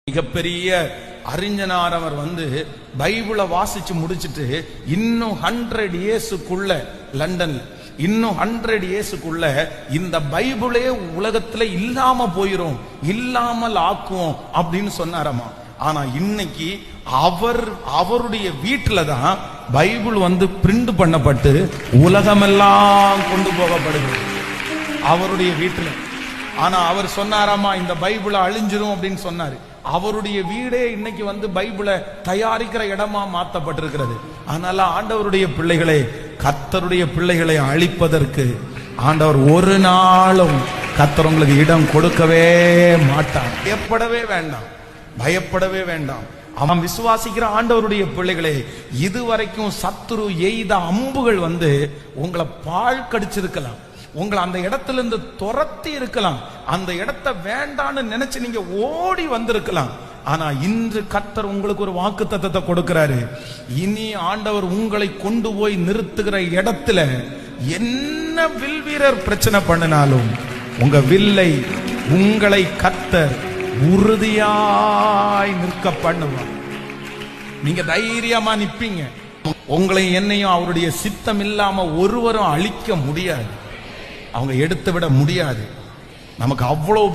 மிகப்பெரிய அறிஞனார் அவர் பைபிளை வாசிச்சு முடிச்சிட்டு இன்னும் 100 இயர்ஸுக்குள்ள லண்டன்ல இன்னும் 100 இயர்ஸுக்குள்ள இந்த பைபிளே உலகத்துல இல்லாம போயிரும், இல்லாமல் ஆக்குவோம் அப்படின்னு சொன்னாரமா. ஆனா இன்னைக்கு அவருடைய வீட்டுல தான் பைபிள் பிரிண்ட் பண்ணப்பட்டு உலகமெல்லாம் கொண்டு போகப்படுகிறது அவருடைய வீட்டுல. ஆனா அவர் சொன்னாராமா இந்த பைபிளை அழிஞ்சிரும் அப்படின்னு சொன்னாரு. அவருடைய வீடே இன்னைக்கு பைபிளை தயாரிக்கிற இடமா மாற்றப்பட்டிருக்கிறது. அதனால ஆண்டவருடைய பிள்ளைகளை, கர்த்தருடைய பிள்ளைகளை அழிப்பதற்கு ஆண்டவர் ஒரு நாளும் கர்த்தர் உங்களுக்கு இடம் கொடுக்கவே மாட்டார். பயப்படவே வேண்டாம், பயப்படவே வேண்டாம். அவன் விசுவாசிக்கிற ஆண்டவருடைய பிள்ளைகளே, இதுவரைக்கும் சத்துரு எய்த அம்புகள் உங்களை பால் கடிச்சிருக்கலாம், உங்களை அந்த இடத்துல இருந்து துரத்தி இருக்கலாம், அந்த இடத்தை வேண்டான்னு நினைச்சு நீங்க ஓடி வந்திருக்கலாம். ஆனா இன்று கர்த்தர் உங்களுக்கு ஒரு வாக்குத்தத்தத்தை கொடுக்கிறாரு. இனி ஆண்டவர் உங்களை கொண்டு போய் நிறுத்துகிற இடத்துல என்ன வில் வீரர் பிரச்சனை பண்ணினாலும் உங்க வில்லை, உங்களை கர்த்தர் உறுதியாய் நிற்க பண்ணுவார். நீங்க தைரியமா நிப்பீங்க. உங்களை என்னையும் அவருடைய சித்தம் இல்லாம ஒருவரும் அழிக்க முடியாது, அவங்க எடுத்து விட முடியாது. நமக்கு அவ்வளவு